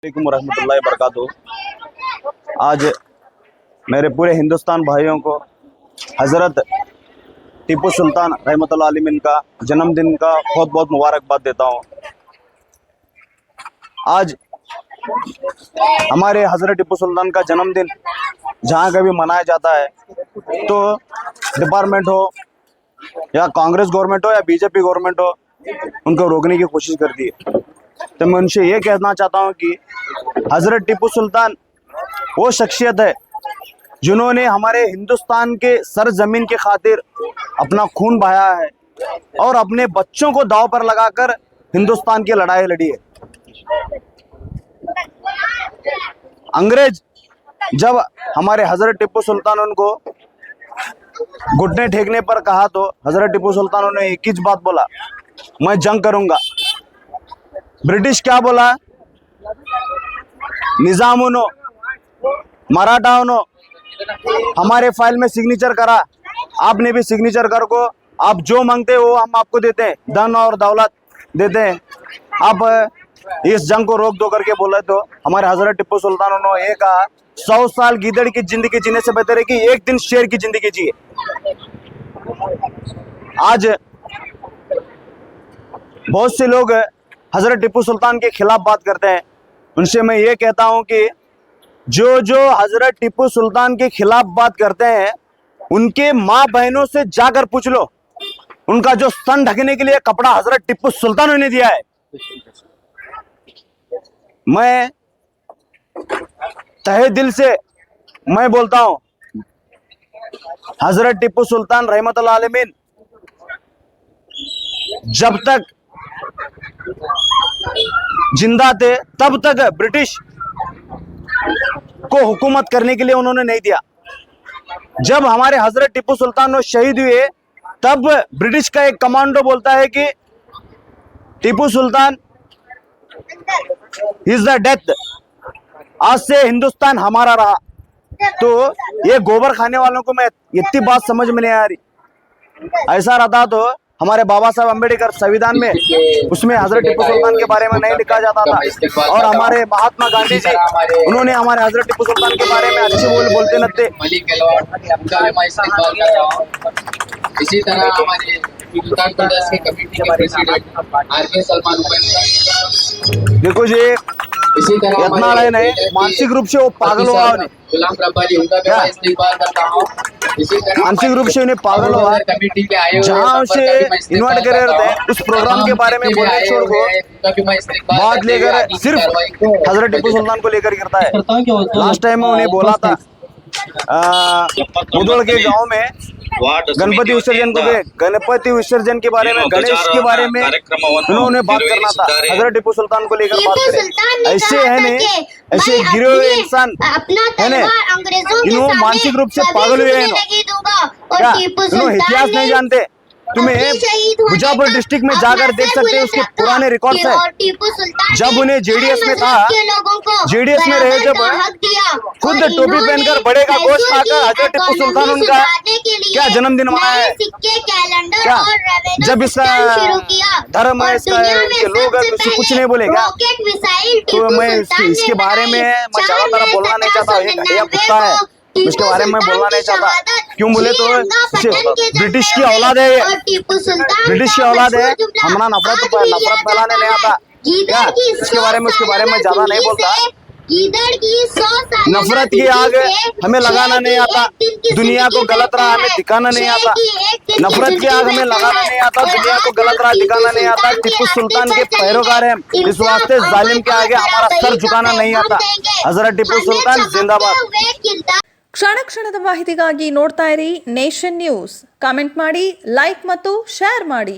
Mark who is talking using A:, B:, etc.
A: वालेकुम रहमतुल्लाहि बरकातुहू। आज मेरे पूरे हिंदुस्तान भाइयों को हज़रत टीपू सुल्तान रहमतुल्लाह अलैहि का जन्मदिन का बहुत बहुत मुबारकबाद देता हूँ। आज हमारे हज़रत टीपू सुल्तान का जन्मदिन जहाँ कभी मनाया जाता है तो डिपार्टमेंट हो या कांग्रेस गवर्नमेंट हो या बीजेपी गवर्नमेंट हो, उनको रोकने की कोशिश करती है। तो मैं उनसे ये कहना चाहता हूँ कि हज़रत टीपू सुल्तान वो शख्सियत है जिन्होंने हमारे हिंदुस्तान के सरजमीन के खातिर अपना खून बहाया है और अपने बच्चों को दांव पर लगाकर हिंदुस्तान की लड़ाई लड़ी है। अंग्रेज जब हमारे हज़रत टीपू सुल्तान उनको घुटने टेकने पर कहा तो हज़रत टीपू सुल्तान ने एक ही बात बोला, मैं जंग करूंगा। ब्रिटिश क्या बोला, निजामुनो मराठाओं हमारे फाइल में सिग्नेचर करा, आपने भी सिग्नेचर कर को आप जो मांगते हो हम आपको देते हैं, धन और दौलत देते हैं, आप इस जंग को रोक दो करके बोले। तो हमारे हज़रत टीपू सुल्तान ने ये कहा, 100 साल गीदड़ की जिंदगी जीने से बेहतर है कि एक दिन शेर की जिंदगी जिए। आज बहुत से लोग हज़रत टीपू सुल्तान के खिलाफ बात करते हैं, उनसे मैं ये कहता हूं कि जो जो हज़रत टीपू सुल्तान के खिलाफ बात करते हैं उनके माँ बहनों से जाकर पूछ लो, उनका जो स्तन ढकने के लिए कपड़ा हज़रत टीपू सुल्तान ने दिया है। मैं तहे दिल से मैं बोलता हूं, हज़रत टीपू सुल्तान रहमतुल्लाह अलैहि जब तक जिंदा थे तब तक ब्रिटिश को हुकूमत करने के लिए उन्होंने नहीं दिया। जब हमारे हज़रत टीपू सुल्तान शहीद हुए तब ब्रिटिश का एक कमांडो बोलता है कि Tipu Sultan is the death, आज से हिंदुस्तान हमारा रहा। तो ये गोबर खाने वालों को मैं इतनी बात समझ में नहीं आ रही। ऐसा रहता तो हमारे बाबा साहब अम्बेडकर संविधान में उसमें हज़रत टीपू सुल्तान के बारे में नहीं लिखा जाता था, और हमारे महात्मा गांधी जी उन्होंने हमारे हज़रत टीपू सुल्तान के बारे में अच्छे बोलते न थे।
B: इसी तरह हमारे उत्तर प्रदेश के कमेटी के प्रेसिडेंट आर.के. सलमान
A: देखो जी,
B: इसी तरह
A: इतना रहे नहीं, मानसिक रूप से वो पागल हुआ,
B: गुलाम रब्बानी उनका भी मैं इस्तेमाल करता हूं। इसी तरह
A: मानसिक रूप से उन्हें पागल हुआ,
B: कमेटी के आए
A: जहाँ उसे इन्वाइट करे रहते हैं उस प्रोग्राम के बारे में बोलने छोड़ को बात लेकर सिर्फ हज़रत टीपू सुल्तान को लेकर करता है। लास्ट टाइम में उन्हें बोला था मुदोल के गांव में गणपति विसर्जन के बारे में, गणेश के बारे में उन्होंने बात करना था, हज़रत टीपू सुल्तान को लेकर बात करें। ऐसे है ने, ऐसे गिरे हुए इंसान है ने, इन्हों मानसिक रूप से पागल हुए हैं। क्या इन्हों इतिहास नहीं जानते? तुम्हें मुजफ्फरपुर डिस्ट्रिक्ट में जाकर देख सकते हैं, उसके पुराने रिकॉर्ड्स है। जब उन्हें जेडीएस में था, जेडीएस में रहे, जब खुद टोपी पहनकर बड़े का गोश्त खाकर हज़रत टीपू सुल्तान उनका क्या जन्मदिन मनाया है। क्या जब इसका धर्म है, इसका लोग उससे कुछ नहीं बोलेगा। तो मैं इसके बारे में मैं ज्यादातर बोलना नहीं चाहता, एक घटिया कुत्ता है, उसके बारे में बोलना नहीं चाहता। क्यों बोले तो ब्रिटिश की औलाद है, ब्रिटिश की औलाद है, हमारा नफरत फैलाने नहीं आता। क्या उसके बारे में ज्यादा नहीं बोलता। नफरत की आग हमें लगाना नहीं आता, दुनिया को गलत राह हमें दिखाना नहीं आता। नफरत की आग हमें लगाना नहीं आता, दुनिया को गलत राह दिखाना नहीं आता। टीपू सुल्तान के पैरोकार हैं, इस वास्ते जालिम के आगे हमारा सर झुकाना नहीं आता। हज़रत टीपू सुल्तान जिंदाबाद।
C: ಕ್ಷಣ ಕ್ಷಣದ ಮಾಹಿತಿಗಾಗಿ ನೋಡ್ತಾ ಇರಿ ನೇಷನ್ ನ್ಯೂಸ್. ಕಾಮೆಂಟ್ ಮಾಡಿ, ಲೈಕ್ ಮತ್ತು ಶೇರ್ ಮಾಡಿ.